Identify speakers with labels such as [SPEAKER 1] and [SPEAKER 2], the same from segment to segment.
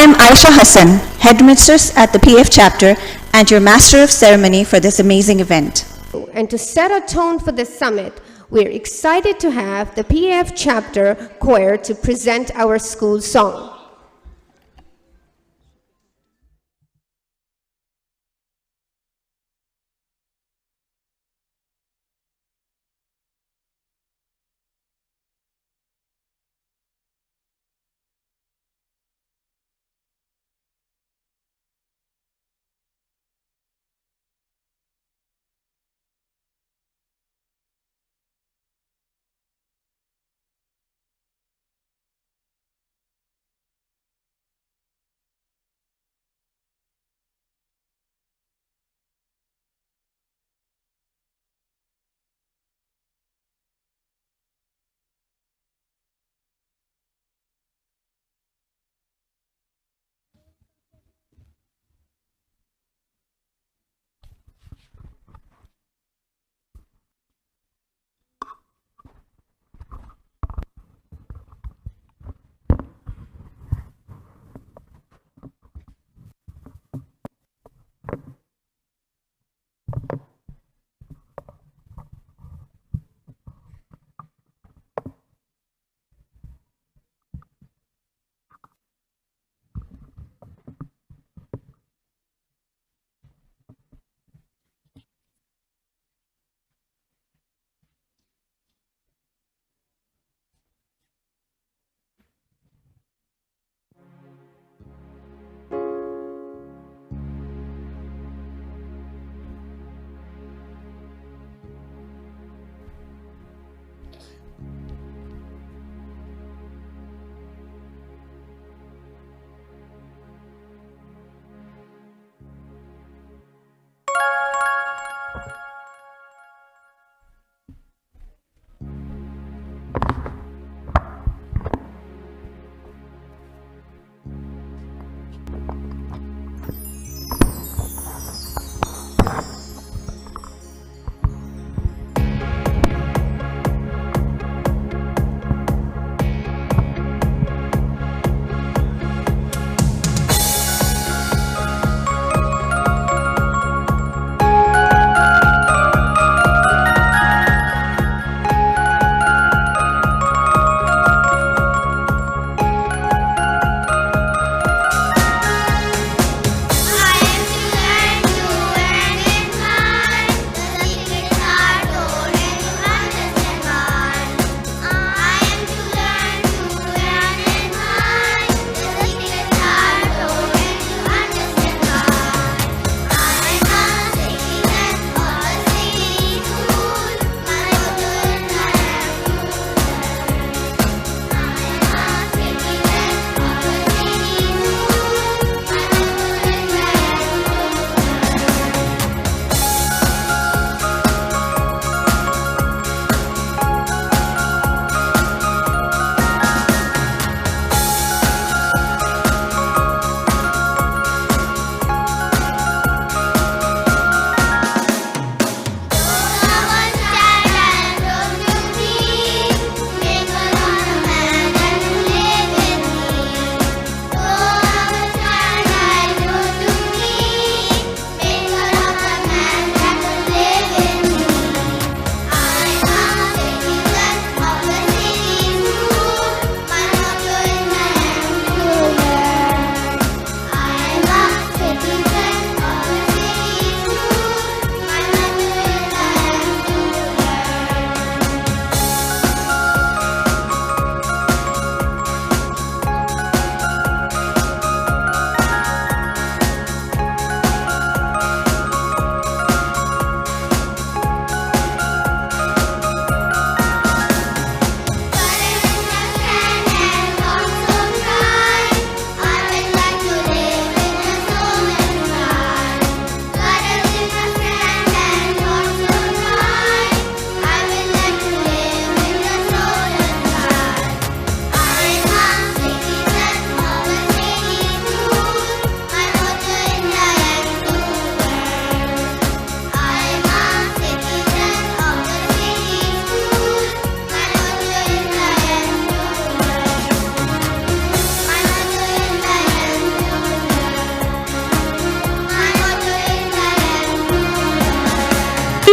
[SPEAKER 1] am Aisha Hassan, Headmistress at the PAF chapter and your Master of Ceremony for this amazing event.
[SPEAKER 2] And to set a tone for this summit, we're excited to have the PAF chapter choir to present our school song.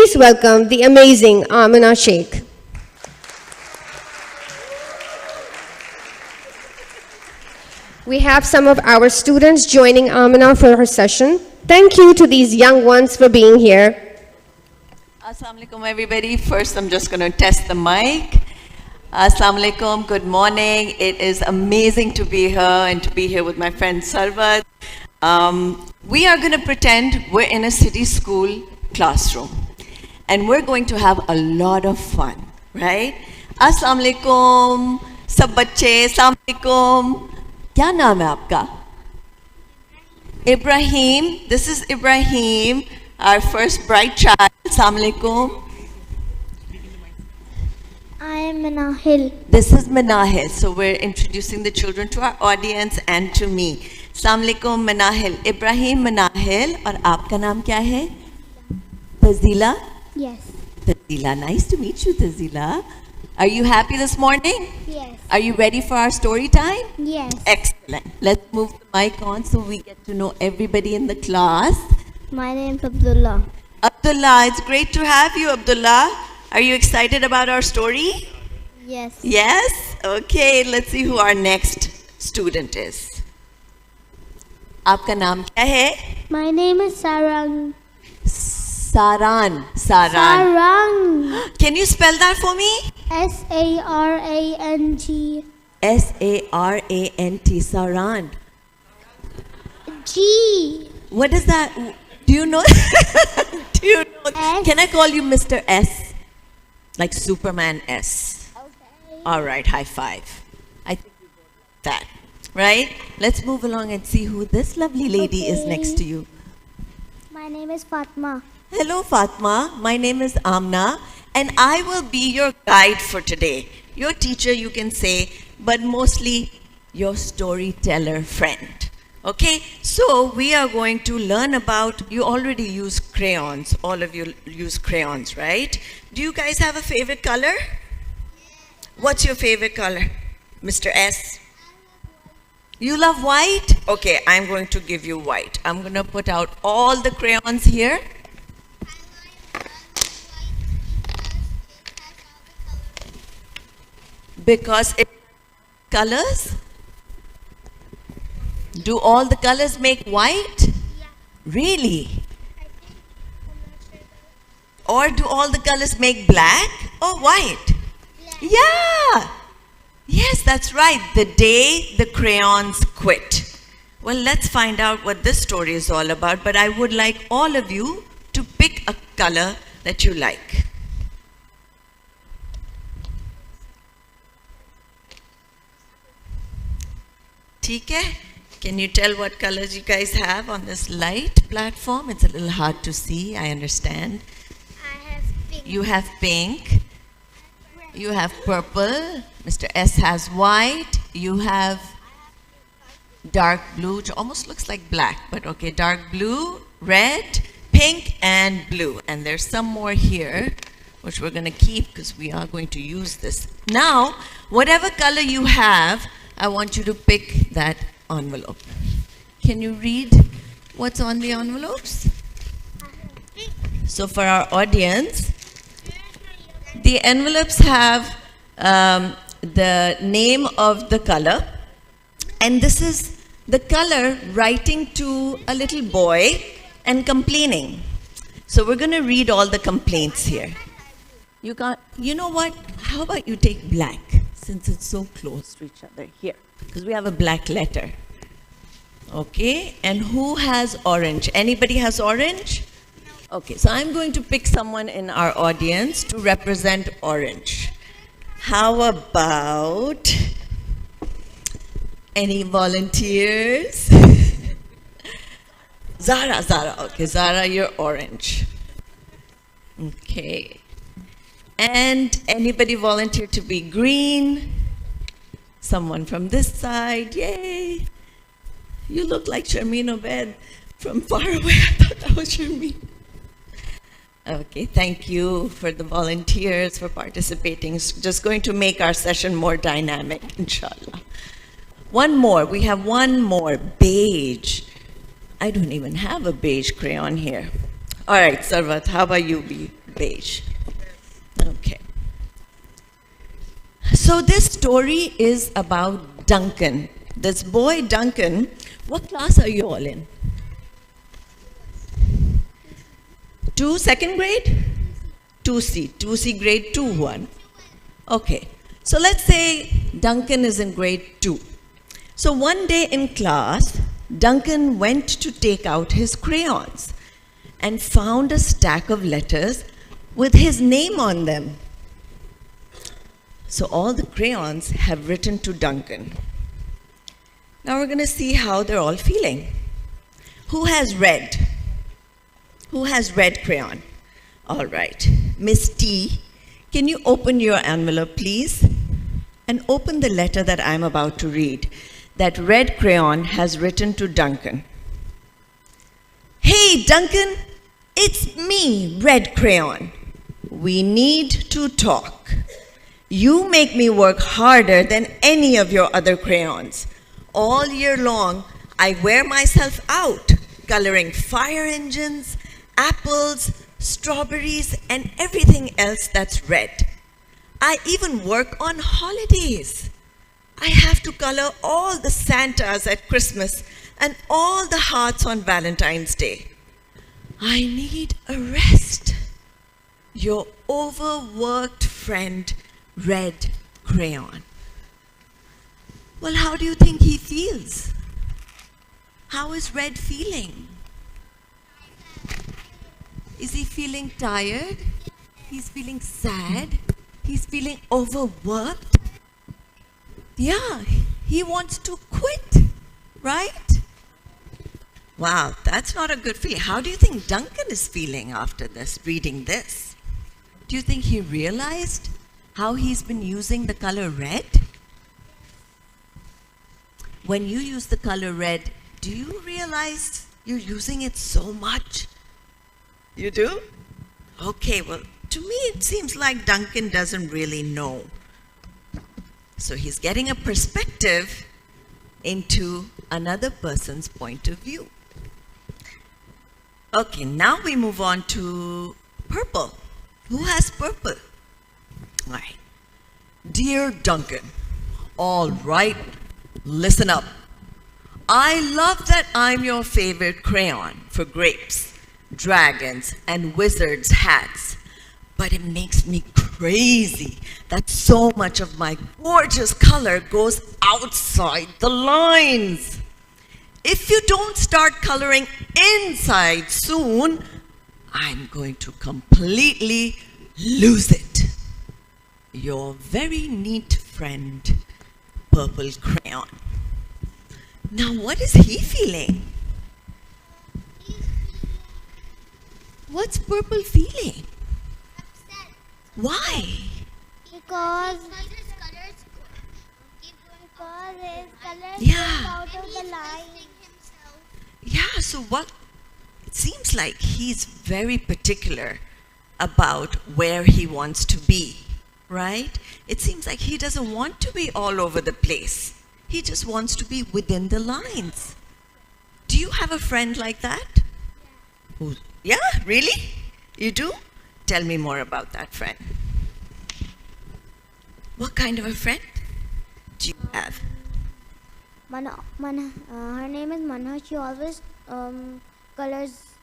[SPEAKER 2] Please welcome the amazing Amina Sheikh. We have some of our students joining Amina for her session. Thank you to these young ones for being here.
[SPEAKER 3] Assalamu alaikum everybody. First I'm just going to test the mic. Assalamu alaikum, good morning. It is amazing to be here and to be here with my friend Sarvat. We are going to pretend we're in a city school classroom and we're going to have a lot of fun, right? Assalamu alaikum, sab bacche, assalamu alaikum. Kya naam hai aapka? Ibrahim. This is Ibrahim, our first bright child. Assalamu alaikum.
[SPEAKER 4] I am Manahil.
[SPEAKER 3] This is Manahil. So we're introducing the children to our audience and to me. Assalamu alaikum, Manahil. Ibrahim, Manahil. और आपका नाम क्या है? Tazila?
[SPEAKER 4] Yes.
[SPEAKER 3] Tazila. Nice to meet you, Tazila. Are you happy this morning?
[SPEAKER 4] Yes.
[SPEAKER 3] Are you ready for our story time?
[SPEAKER 4] Yes.
[SPEAKER 3] Excellent. Let's move the mic on so we get to know everybody in the class.
[SPEAKER 4] My name is Abdullah.
[SPEAKER 3] Abdullah, it's great to have you, Abdullah. Are you excited about our story?
[SPEAKER 4] Yes.
[SPEAKER 3] Yes? Okay, let's see who our next student is. आपका नाम क्या है?
[SPEAKER 4] My name is Sarang.
[SPEAKER 3] Saran.
[SPEAKER 4] Sarang.
[SPEAKER 3] Can you spell that for me?
[SPEAKER 4] Sarang.
[SPEAKER 3] S-A-R-A-N-T. Saran.
[SPEAKER 4] G.
[SPEAKER 3] What is that? Do you know? Do you know?
[SPEAKER 4] S.
[SPEAKER 3] Can I call you Mr. S? Like Superman S.
[SPEAKER 4] Okay.
[SPEAKER 3] All right, high five. I think we both like that. Right? Let's move along and see who this lovely lady is
[SPEAKER 4] Okay.
[SPEAKER 3] next to you.
[SPEAKER 4] My name is Fatma.
[SPEAKER 3] Hello, Fatma. My name is Amna, and I will be your guide for today. Your teacher, you can say, but mostly your storyteller friend. Okay? So we are going to learn about, you already use crayons. All of you use crayons, right? Do you guys have a favorite color? What's your favorite color? Mr. S? You love white? Okay, I'm going to give you white. I'm going to put out all the crayons here. Because it colors? Do all the colors make white?
[SPEAKER 4] Yeah.
[SPEAKER 3] Really?
[SPEAKER 4] I think
[SPEAKER 3] Or do all the colors make black or white?
[SPEAKER 4] Black.
[SPEAKER 3] Yeah. Yes, that's right. The day the crayons quit. Well, let's find out what this story is all about. But I would like all of you to pick a color that you like. ठीक है? Can you tell what colors you guys have on this light platform? It's a little hard to see, I understand.
[SPEAKER 4] I have pink.
[SPEAKER 3] You have pink. You have purple. Mr. S has white. You have dark blue, which almost looks like black, but okay, dark blue, red, pink, and blue. And there's some more here, which we're going to keep because we are going to use this. Now, whatever color you have, I want you to pick that envelope. Can you read what's on the envelopes? So for our audience, the envelopes have the name of the color, and this is the color writing to a little boy and complaining. So we're going to read all the complaints here. You can't, you know what? How about you take black, since it's so close to each other here, because we have a black letter. Okay, and who has orange? Anybody has orange? Okay, so I'm going to pick someone in our audience to represent orange. How about any volunteers? Zara, okay, Zara, you're orange. Okay. And anybody volunteer to be green? Someone from this side, yay. You look like Sharmeen Obed from far away. I thought that was Sharmeen. Okay, thank you for the volunteers for participating. It's just going to make our session more dynamic, inshallah. One more, we have one more, beige. I don't even have a beige crayon here. All right, Sarvat, how about you be beige. Okay. So this story is about Duncan. This boy Duncan, what class are you all in? 2, second grade? 2C grade 2 one. Okay. So let's say Duncan is in grade 2. So one day in class, Duncan went to take out his crayons and found a stack of letters with his name on them. So all the crayons have written to Duncan. Now we're going to see how they're all feeling. Who has red? Who has red crayon? All right. Miss T, can you open your envelope, please? And open the letter that I'm about to read, that red crayon has written to Duncan. Hey, Duncan, it's me, red crayon. We need to talk. You make me work harder than any of your other crayons. All year long, I wear myself out, coloring fire engines, apples, strawberries, and everything else that's red. I even work on holidays. I have to color all the Santas at Christmas and all the hearts on Valentine's Day. I need a rest. Your overworked friend, Red Crayon. Well, how do you think he feels? How is Red feeling? Is he feeling tired? He's feeling sad? He's feeling overworked? Yeah, he wants to quit, right? Wow, that's not a good feeling. How do you think Duncan is feeling after this, reading this? Do you think he realized how he's been using the color red? When you use the color red, do you realize you're using it so much? You do? Okay, well, to me it seems like Duncan doesn't really know. So he's getting a perspective into another person's point of view. Okay, now we move on to purple. Who has purple? All right. Dear Duncan, all right, listen up. I love that I'm your favorite crayon for grapes, dragons, and wizards' hats. But it makes me crazy that so much of my gorgeous color goes outside the lines. If you don't start coloring inside soon, I'm going to completely lose it. Your very neat friend, Purple Crayon. Now, what is he feeling? What's Purple feeling?
[SPEAKER 4] Upset.
[SPEAKER 3] Why?
[SPEAKER 4] Because his colors
[SPEAKER 3] Yeah.
[SPEAKER 4] go out of the line.
[SPEAKER 3] Yeah, so what? It seems like he's very particular about where he wants to be, right? It seems like he doesn't want to be all over the place. He just wants to be within the lines. Do you have a friend like that? Who? Yeah, really? You do? Tell me more about that friend. What kind of a friend do you have?
[SPEAKER 4] Her name is Manha. She always colors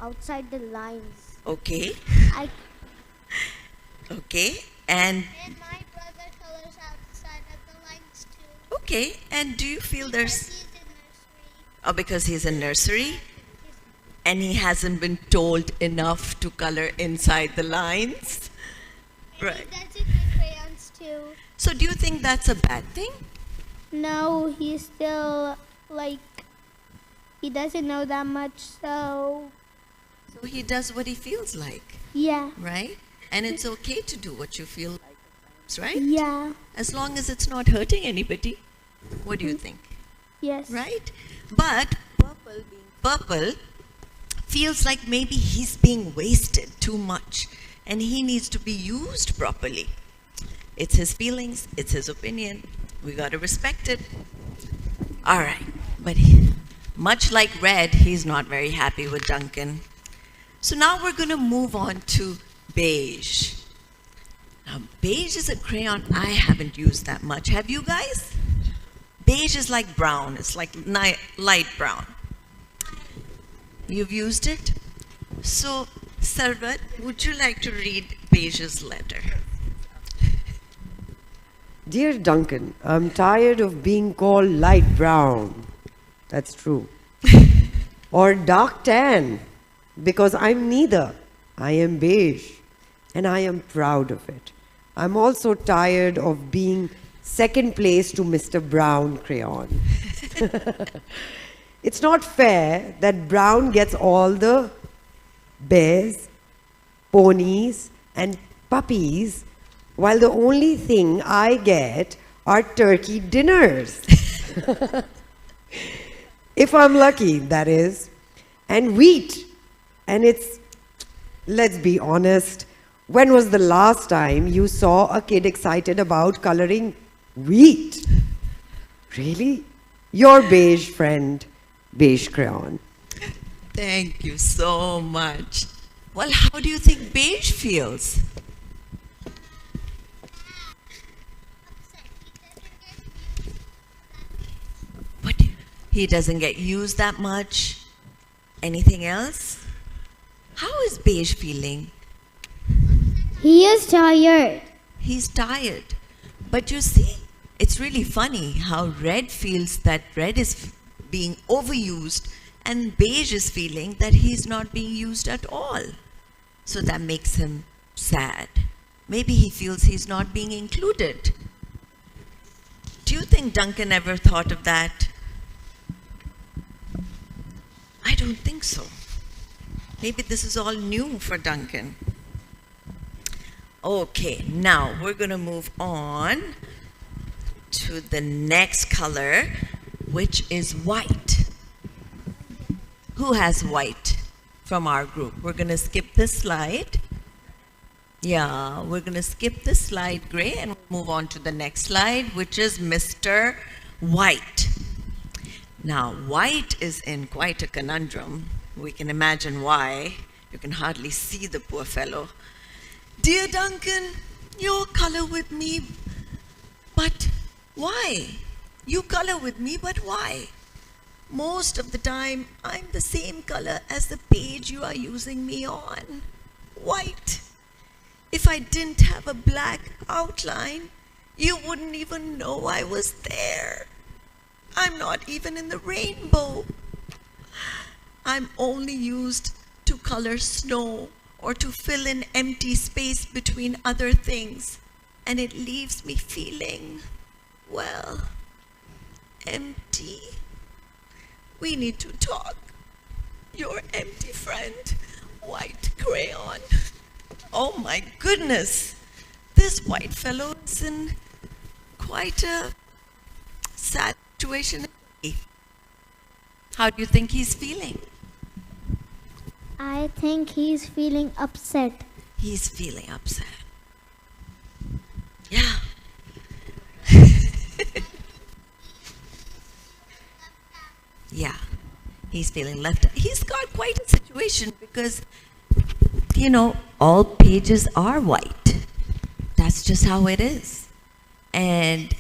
[SPEAKER 4] outside the lines.
[SPEAKER 3] Okay.
[SPEAKER 4] I
[SPEAKER 3] Okay. And
[SPEAKER 4] And my brother colors outside of the lines too.
[SPEAKER 3] okay. And do you feel there's
[SPEAKER 4] He's in nursery.
[SPEAKER 3] oh, because he's in nursery and he hasn't been told enough to color inside the lines? Right.
[SPEAKER 4] He does it with crayons too.
[SPEAKER 3] So do you think that's a bad thing?
[SPEAKER 4] No, he's still he doesn't know that much, so
[SPEAKER 3] So he does what he feels like,
[SPEAKER 4] yeah.
[SPEAKER 3] right? And it's okay to do what you feel like, right?
[SPEAKER 4] Yeah.
[SPEAKER 3] As long as it's not hurting anybody. What do you think?
[SPEAKER 4] Yes.
[SPEAKER 3] Right? But purple being purple feels like maybe he's being wasted too much and he needs to be used properly. It's his feelings, it's his opinion. We got to respect it. All right. But much like Red, he's not very happy with Duncan. So now we're going to move on to beige. Now, beige is a crayon I haven't used that much. Have you guys? Beige is like brown. It's like light brown. You've used it? So, Sarvat, would you like to read Beige's letter?
[SPEAKER 5] Dear Duncan, I'm tired of being called light brown. That's true. Or dark tan, because I'm neither. I am beige, and I am proud of it. I'm also tired of being second place to Mr. Brown crayon. It's not fair that Brown gets all the bears, ponies, and puppies, while the only thing I get are turkey dinners. If I'm lucky, that is. And wheat. And it's, let's be honest, when was the last time you saw a kid excited about coloring wheat? Really? Your beige friend, beige crayon.
[SPEAKER 3] Thank you so much. Well, how do you think beige feels? What? He doesn't get used that much? Anything else? How is beige feeling?
[SPEAKER 4] He is tired.
[SPEAKER 3] He's tired. But you see, it's really funny how red feels that red is being overused and beige is feeling that he's not being used at all. So that makes him sad. Maybe he feels he's not being included. Do you think Duncan ever thought of that? I don't think so. Maybe this is all new for Duncan. Okay, now we're going to move on to the next color, which is white. Who has white from our group? We're going to skip this slide. Yeah, we're going to skip this slide, Gray, and move on to the next slide, which is Mr. White. Now, white is in quite a conundrum. We can imagine why. You can hardly see the poor fellow. Dear Duncan, you color with me, but why? You color with me, but why? Most of the time, I'm the same color as the page you are using me on. White. If I didn't have a black outline, you wouldn't even know I was there. I'm not even in the rainbow. I'm only used to color snow or to fill in empty space between other things, and it leaves me feeling, well, empty. We need to talk. Your empty friend, white crayon. Oh my goodness, this white fellow is in quite a sad situation. How do you think he's feeling?
[SPEAKER 4] I think he's feeling upset.
[SPEAKER 3] He's feeling upset. Yeah. Yeah, he's feeling left out. He's got quite a situation because, you know, all pages are white. That's just how it is. And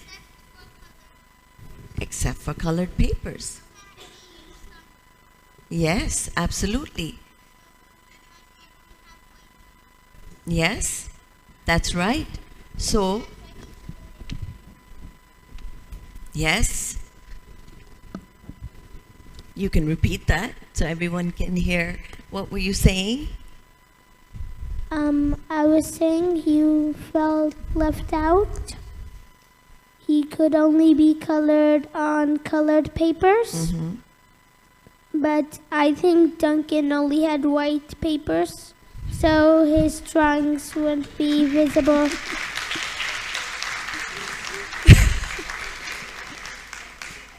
[SPEAKER 3] except for colored papers. Yes, absolutely. Yes, that's right. So, yes, you can repeat that so everyone can hear. What were you saying?
[SPEAKER 6] I was saying he felt left out. He could only be colored on colored papers.
[SPEAKER 3] Mm-hmm.
[SPEAKER 6] But I think Duncan only had white papers, so his drawings wouldn't be visible.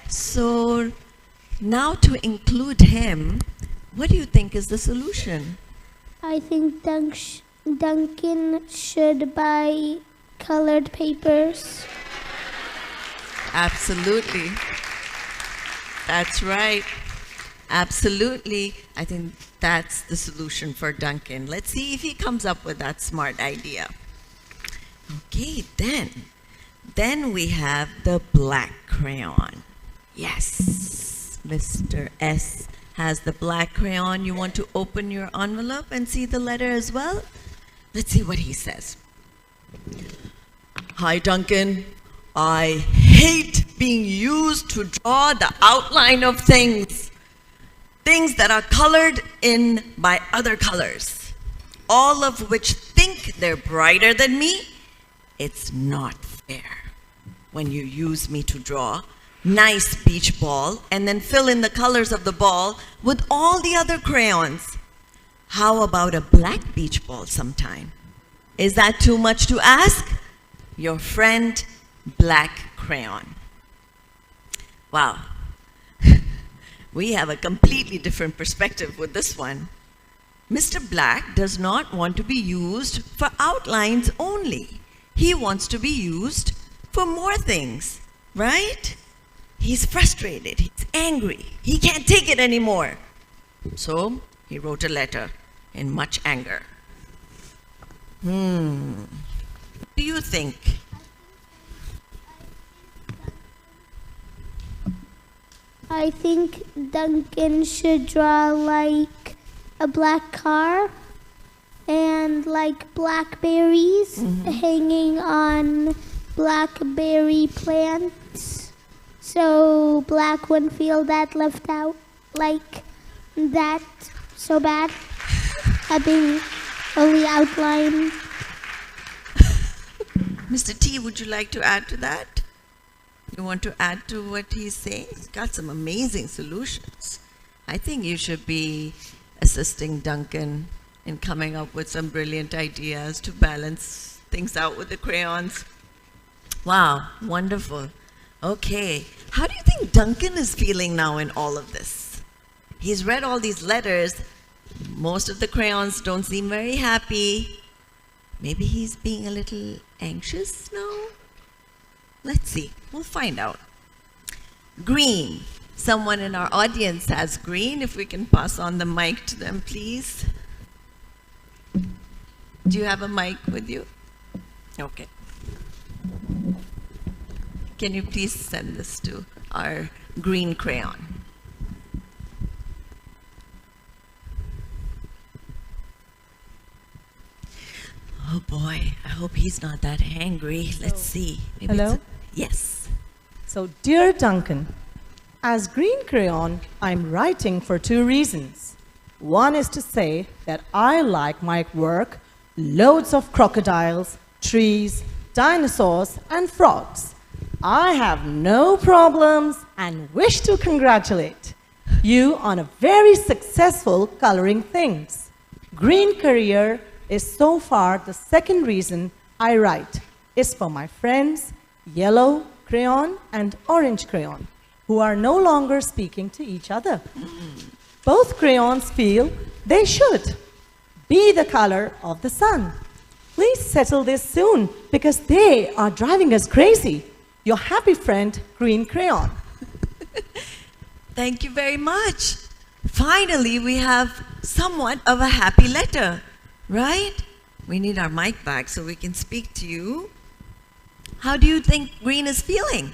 [SPEAKER 3] So now to include him, what do you think is the solution?
[SPEAKER 6] I think Duncan should buy colored papers.
[SPEAKER 3] Absolutely. That's right. Absolutely. I think that's the solution for Duncan. Let's see if he comes up with that smart idea. Okay, then we have the black crayon. Yes, Mr. S has the black crayon. You want to open your envelope and see the letter as well? Let's see what he says. Hi, Duncan. I hate being used to draw the outline of things. Things that are colored in by other colors, all of which think they're brighter than me. It's not fair when you use me to draw nice beach ball and then fill in the colors of the ball with all the other crayons. How about a black beach ball sometime? Is that too much to ask? Your friend, Black Crayon. Wow. We have a completely different perspective with this one. Mr. Black does not want to be used for outlines only. He wants to be used for more things, right? He's frustrated, he's angry, he can't take it anymore. So he wrote a letter in much anger. What do you think?
[SPEAKER 6] I think Duncan should draw like a black car and like blackberries hanging on blackberry plants. So Black wouldn't feel that left out like that so bad. Having only outline.
[SPEAKER 3] Mr. T, would you like to add to that? You want to add to what he's saying? He's got some amazing solutions. I think you should be assisting Duncan in coming up with some brilliant ideas to balance things out with the crayons. Wow, wonderful. Okay, how do you think Duncan is feeling now in all of this? He's read all these letters. Most of the crayons don't seem very happy. Maybe he's being a little anxious now? Let's see. We'll find out. Green. Someone in our audience has green. If we can pass on the mic to them, please. Do you have a mic with you? Okay. Can you please send this to our green crayon? Oh boy, I hope he's not that angry. Let's see. Maybe
[SPEAKER 7] Hello?
[SPEAKER 3] Yes.
[SPEAKER 7] So, dear Duncan, as green crayon, I'm writing for two reasons. One is to say that I like my work, loads of crocodiles, trees, dinosaurs, and frogs. I have no problems and wish to congratulate you on a very successful coloring things. Green career is so far the second reason I write. Is for my friends, yellow crayon and orange crayon, who are no longer speaking to each other. Both crayons feel they should be the color of the sun. Please settle this soon because they are driving us crazy. Your happy friend, Green Crayon.
[SPEAKER 3] Thank you very much. Finally, we have somewhat of a happy letter, right? We need our mic back so we can speak to you. How do you think Green is feeling?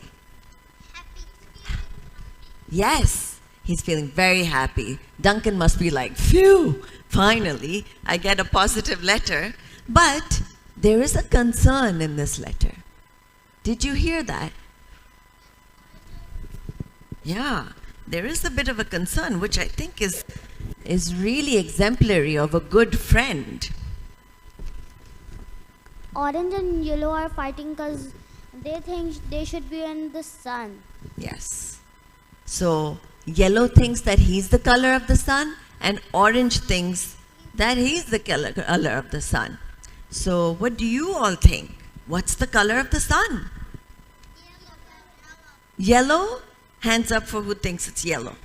[SPEAKER 3] Yes, he's feeling very happy. Duncan must be like, phew, finally, I get a positive letter. But there is a concern in this letter. Did you hear that? Yeah, there is a bit of a concern, which I think is really exemplary of a good friend.
[SPEAKER 4] Orange and yellow are fighting because they think they should be in the sun.
[SPEAKER 3] Yes. So yellow thinks that he's the color of the sun, and orange thinks that he's the color of the sun. So what do you all think? What's the color of the sun? Yellow? Hands up for who thinks it's yellow.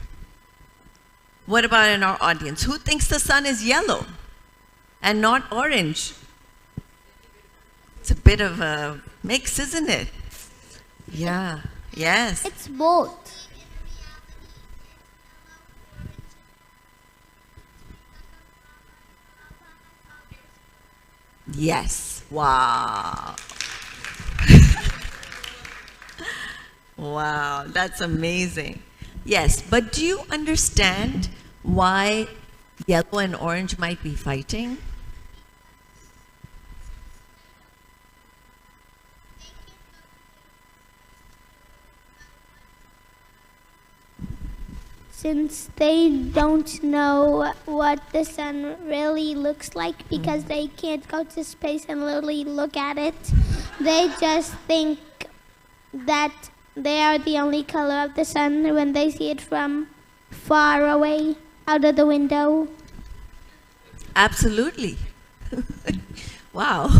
[SPEAKER 3] What about in our audience? Who thinks the sun is yellow and not orange? It's a bit of a mix, isn't it? Yeah, yes.
[SPEAKER 4] It's both.
[SPEAKER 3] Yes. Wow. Wow, that's amazing. Yes, but do you understand why yellow and orange might be fighting?
[SPEAKER 6] Since they don't know what the sun really looks like because they can't go to space and literally look at it, they just think that they are the only color of the sun when they see it from far away out of the window.
[SPEAKER 3] Absolutely. Wow.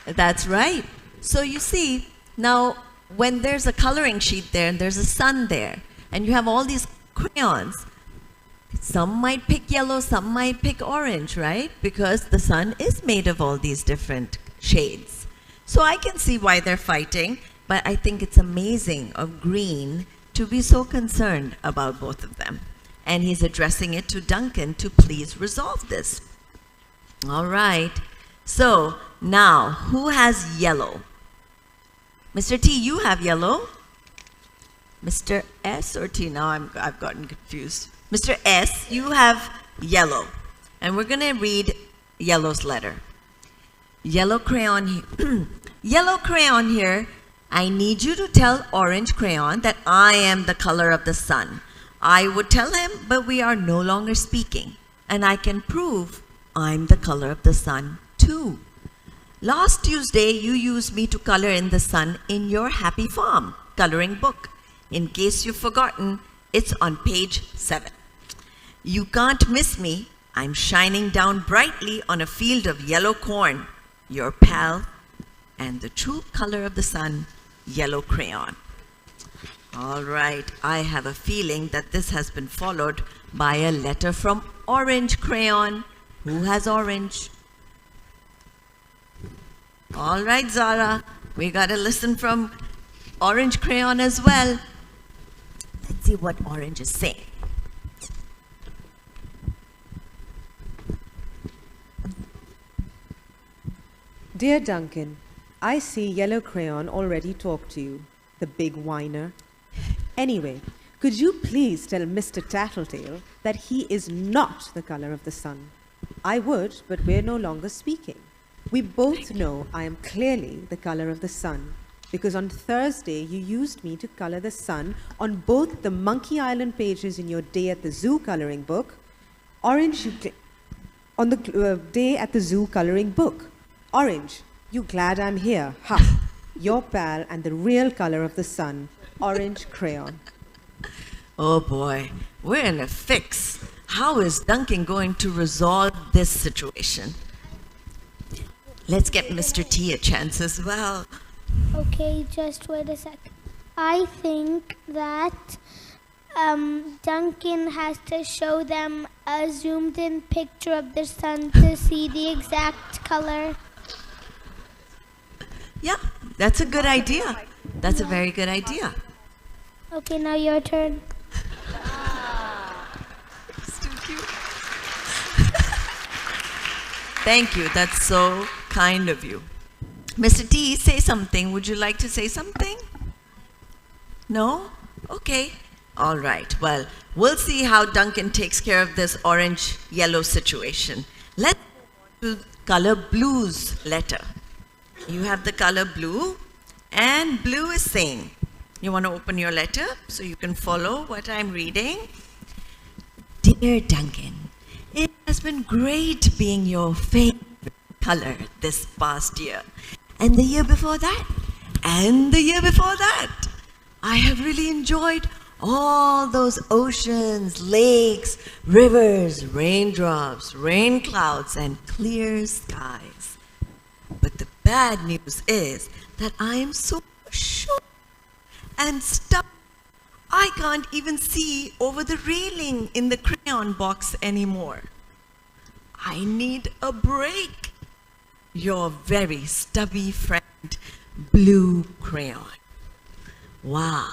[SPEAKER 3] That's right. So you see, now when there's a coloring sheet there and there's a sun there, and you have all these crayons, some might pick yellow, some might pick orange, right? Because the sun is made of all these different shades. So I can see why they're fighting, but I think it's amazing of Green to be so concerned about both of them. And he's addressing it to Duncan to please resolve this. All right. So now, who has yellow? Mr. T, you have yellow. Mr. S or T? Now I've gotten confused. Mr. S, you have yellow. And we're going to read yellow's letter. Yellow crayon, yellow crayon here. I need you to tell orange crayon that I am the color of the sun. I would tell him, but we are no longer speaking. And I can prove I'm the color of the sun too. Last Tuesday, you used me to color in the sun in your Happy Farm coloring book. In case you've forgotten, it's on page 7. You can't miss me. I'm shining down brightly on a field of yellow corn. Your pal and the true color of the sun, yellow crayon. All right, I have a feeling that this has been followed by a letter from orange crayon. Who has orange? All right, Zara, we got to listen from orange crayon as well. Let's see what orange is saying.
[SPEAKER 8] Dear Duncan, I see yellow crayon already talked to you, the big whiner. Anyway, could you please tell Mr. Tattletale that he is not the color of the sun? I would, but we're no longer speaking. We both know I am clearly the color of the sun, because on Thursday you used me to color the sun on both the Monkey Island pages in your Day at the Zoo coloring book, on the Day at the Zoo coloring book. Orange, you glad I'm here? Ha! Your pal and the real color of the sun, orange crayon.
[SPEAKER 3] Oh boy, we're in a fix. How is Duncan going to resolve this situation? Let's get Mr. T a chance as well.
[SPEAKER 6] Okay, just wait a sec. I think that Duncan has to show them a zoomed in picture of the sun to see the exact color.
[SPEAKER 3] Yeah, that's a good idea. That's a very good idea.
[SPEAKER 6] Okay, now your turn.
[SPEAKER 3] Thank you. That's so kind of you. Mr. T, say something. Would you like to say something? No? Okay. All right. Well, we'll see how Duncan takes care of this orange-yellow situation. Let's go to color blue's letter. You have the color blue, and blue is saying, you want to open your letter so you can follow what I'm reading? Dear Duncan, it has been great being your favorite color this past year, and the year before that, and the year before that. I have really enjoyed all those oceans, lakes, rivers, raindrops, rain clouds, and clear skies. But the bad news is that I am so short and stuck. I can't even see over the railing in the crayon box anymore. I need a break. Your very stubby friend, Blue Crayon. Wow.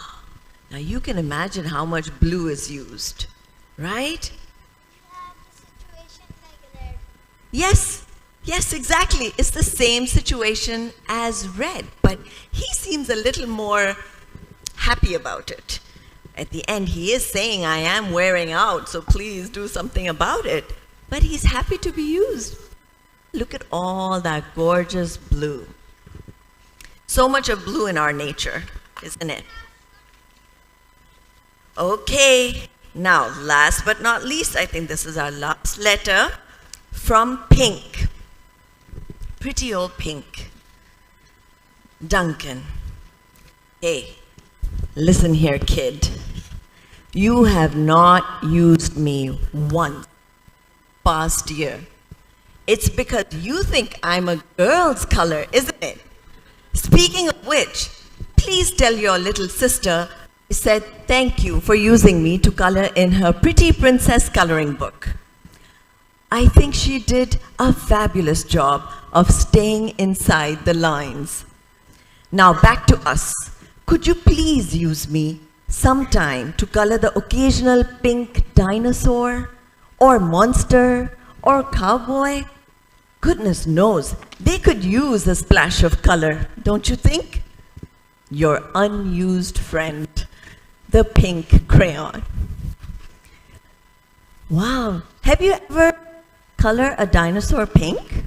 [SPEAKER 3] Now you can imagine how much blue is used, right?
[SPEAKER 4] Yeah, the
[SPEAKER 3] Yes, yes, exactly. It's the same situation as red, but he seems a little more happy about it. At the end, he is saying, I am wearing out, so please do something about it. But he's happy to be used. Look at all that gorgeous blue. So much of blue in our nature, isn't it? Okay, now last but not least, I think this is our last letter from Pink. Pretty old Pink. Duncan. Hey, listen here, kid. You have not used me once past year. It's because you think I'm a girl's color, isn't it? Speaking of which, please tell your little sister I said thank you for using me to color in her pretty princess coloring book. I think she did a fabulous job of staying inside the lines. Now back to us. Could you please use me sometime to color the occasional pink dinosaur or monster or cowboy? Goodness knows, they could use a splash of color, don't you think? Your unused friend, the pink crayon. Wow, have you ever colored a dinosaur pink?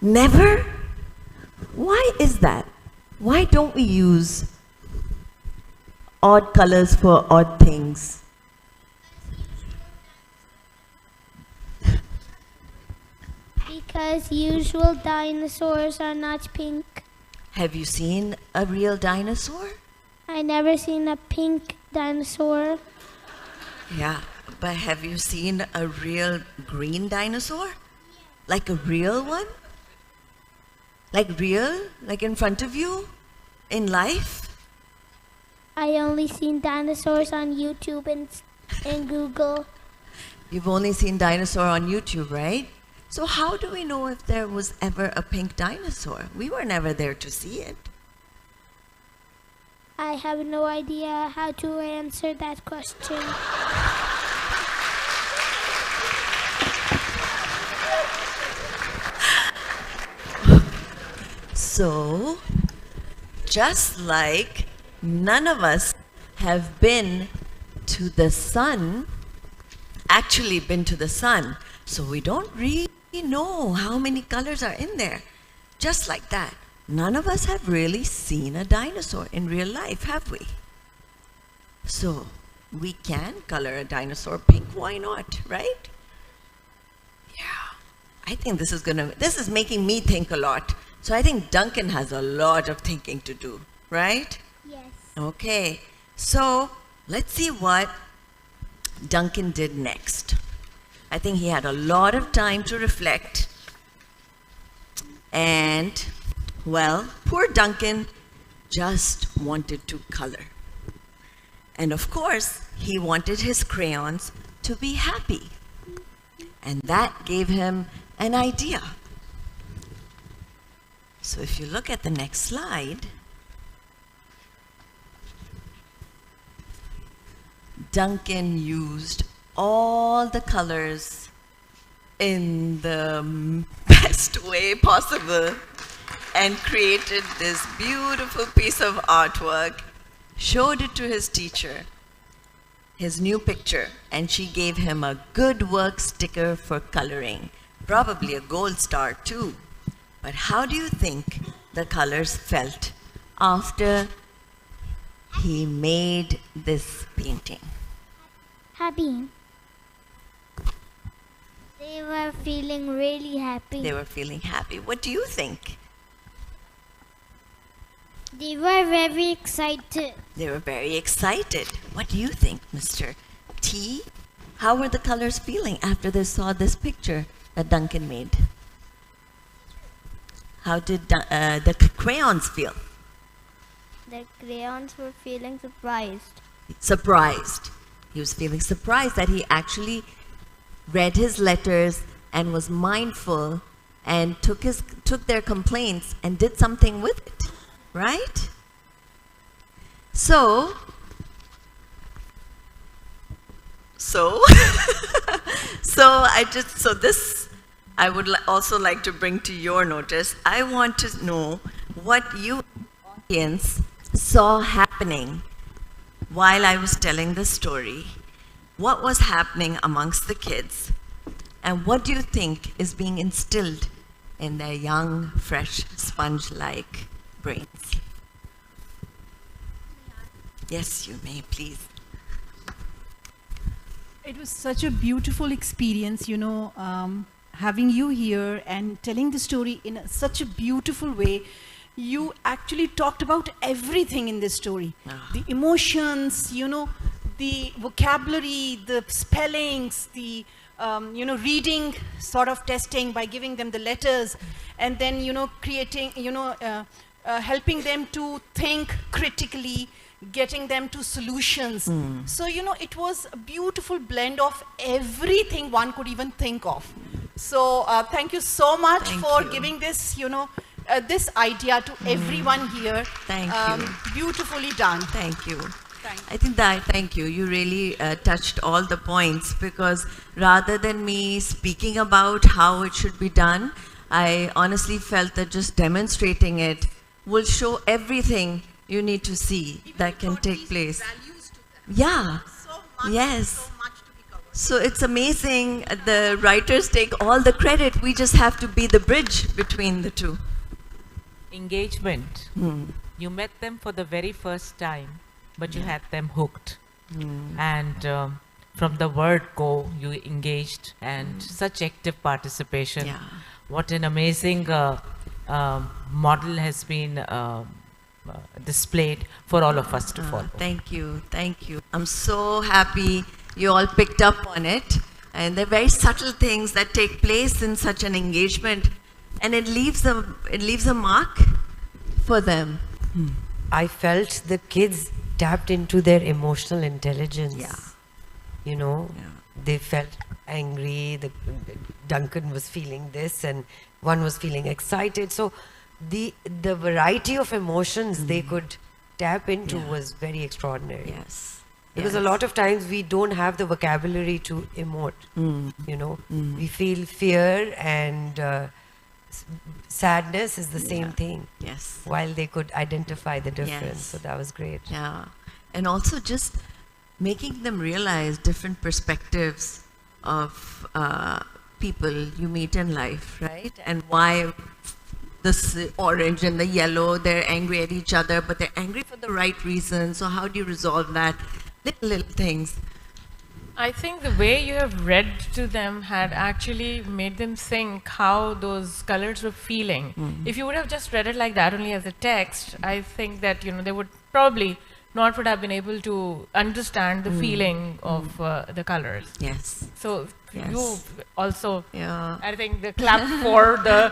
[SPEAKER 3] Never? Why is that? Why don't we use odd colors for odd things?
[SPEAKER 6] Because usual dinosaurs are not pink.
[SPEAKER 3] Have you seen a real dinosaur?
[SPEAKER 6] I never seen a pink dinosaur.
[SPEAKER 3] Yeah, but have you seen a real green dinosaur? Like a real one? Like real? Like in front of you? In life?
[SPEAKER 6] I only seen dinosaurs on YouTube and Google.
[SPEAKER 3] You've only seen dinosaur on YouTube, right? So how do we know if there was ever a pink dinosaur? We were never there to see it.
[SPEAKER 6] I have no idea how to answer that question.
[SPEAKER 3] So, just like none of us have been to the sun, actually been to the sun, so we don't really know how many colors are in there. Just like that, none of us have really seen a dinosaur in real life, have we? So, we can color a dinosaur pink, why not, right? Yeah, I think this is making me think a lot. So I think Duncan has a lot of thinking to do, right?
[SPEAKER 6] Yes.
[SPEAKER 3] Okay, so let's see what Duncan did next. I think he had a lot of time to reflect. And, well, poor Duncan just wanted to color. And of course, he wanted his crayons to be happy. And that gave him an idea. So if you look at the next slide, Duncan used all the colors in the best way possible and created this beautiful piece of artwork, showed it to his teacher, his new picture, and she gave him a good work sticker for coloring, probably a gold star too. But how do you think the colors felt after he made this painting?
[SPEAKER 6] Happy.
[SPEAKER 4] They were feeling really happy.
[SPEAKER 3] They were feeling happy. What do you think?
[SPEAKER 4] They were very excited.
[SPEAKER 3] They were very excited. What do you think, Mr. T? How were the colors feeling after they saw this picture that Duncan made? How did the crayons feel?
[SPEAKER 4] The crayons were feeling surprised.
[SPEAKER 3] Surprised. He was feeling surprised that he actually read his letters and was mindful and took their complaints and did something with it, right? So So, so this I would also like to bring to your notice. I want to know what you audience saw happening while I was telling the story. What was happening amongst the kids? And what do you think is being instilled in their young, fresh, sponge-like brains? Yes, you may, please.
[SPEAKER 9] It was such a beautiful experience, having you here and telling the story in such a beautiful way. You actually talked about everything in this story. The emotions, the vocabulary, the spellings, the reading sort of testing by giving them the letters, and then, creating, helping them to think critically, getting them to solutions. So, it was a beautiful blend of everything one could even think of. So, thank you so much for giving this, this idea to everyone here.
[SPEAKER 3] Thank you.
[SPEAKER 9] Beautifully done.
[SPEAKER 3] Thank you. I think that, thank you. You really touched all the points, because rather than me speaking about how it should be done, I honestly felt that just demonstrating it will show everything you need to see that can take place. Yeah. Yes. So it's amazing. The writers take all the credit. We just have to be the bridge between the two.
[SPEAKER 10] Engagement. You met them for the very first time, but you had them hooked. And from the word go, you engaged, and such active participation. What an amazing model has been displayed for all of us to follow.
[SPEAKER 3] Thank you, thank you. I'm so happy you all picked up on it. And they're very subtle things that take place in such an engagement, and it leaves a mark for them.
[SPEAKER 5] I felt the kids tapped into their emotional intelligence. They felt angry, Duncan was feeling this, and one was feeling excited. So the variety of emotions they could tap into was very extraordinary. Because a lot of times we don't have the vocabulary to emote. We feel fear and sadness is the same thing. While they could identify the difference. So that was great.
[SPEAKER 3] And also just making them realize different perspectives of people you meet in life, right? And why this orange and the yellow, they're angry at each other, but they're angry for the right reason. So how do you resolve that? Little things.
[SPEAKER 11] I think the way you have read to them had actually made them think how those colors were feeling. If you would have just read it like that, only as a text, I think that they would probably not would have been able to understand the feeling of the colors. So you also, I think, the clap for the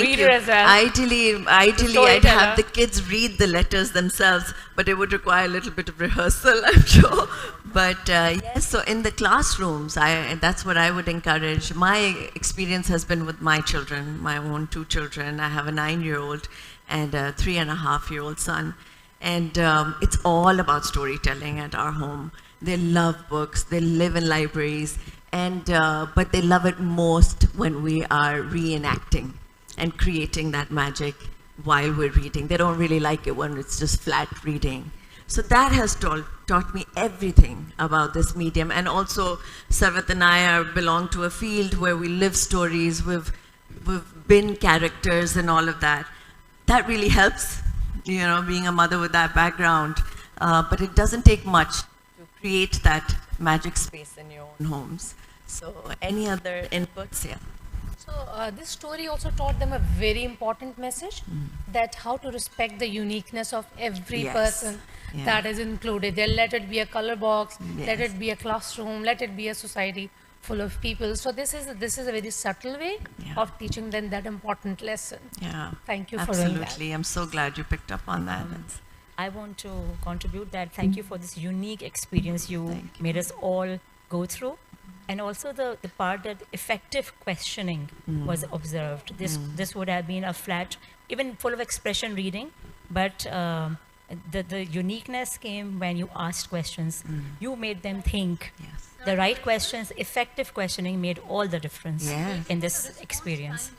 [SPEAKER 11] reader as well.
[SPEAKER 3] Ideally, I'd have the kids read the letters themselves, but it would require a little bit of rehearsal, I'm sure. But yes, so in the classrooms, that's what I would encourage. My experience has been with my children, my own 2 children. I have a 9-year-old and a 3.5-year-old son. And it's all about storytelling at our home. They love books, they live in libraries, and but they love it most when we are reenacting and creating that magic while we're reading. They don't really like it when it's just flat reading. So that has taught me everything about this medium. And also, Sarvat and I belong to a field where we live stories, we've been characters and all of that. That really helps, being a mother with that background. But it doesn't take much to create that magic space in your own homes. So any other inputs?
[SPEAKER 12] So this story also taught them a very important message, that how to respect the uniqueness of every person that is included there. Let it be a color box, let it be a classroom, let it be a society full of people. So this is a very subtle way of teaching them that important lesson. Thank you for doing that.
[SPEAKER 3] Absolutely. I'm so glad you picked up on that.
[SPEAKER 13] I want to contribute that. Thank you for this unique experience you made us all go through. And also the part that effective questioning was observed. This would have been a flat, even full of expression reading, but the uniqueness came when you asked questions. You made them think. The right questions, effective questioning made all the difference in this experience.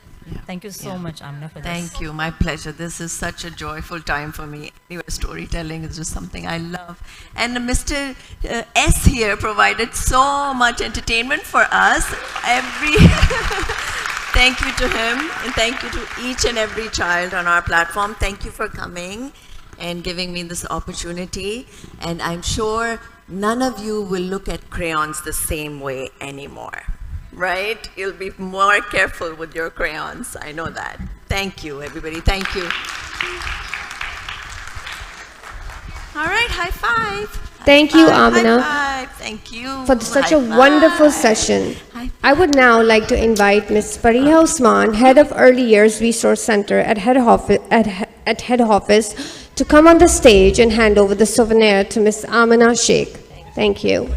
[SPEAKER 13] Thank you so much, Amna, for this.
[SPEAKER 3] Thank you. My pleasure. This is such a joyful time for me. Anyway, storytelling is just something I love. And Mr. S here provided so much entertainment for us. Thank you to him, and thank you to each and every child on our platform. Thank you for coming and giving me this opportunity. And I'm sure none of you will look at crayons the same way anymore. Right? You'll be more careful with your crayons. I know that. Thank you, everybody. Thank you. All right, high five.
[SPEAKER 2] Thank you, Amina,
[SPEAKER 3] High five. Thank you.
[SPEAKER 2] for such a wonderful session. I would now like to invite Ms. Fariha Usman, Head of Early Years Resource Center at Head Office, to come on the stage and hand over the souvenir to Ms. Amina Sheikh. Thank you.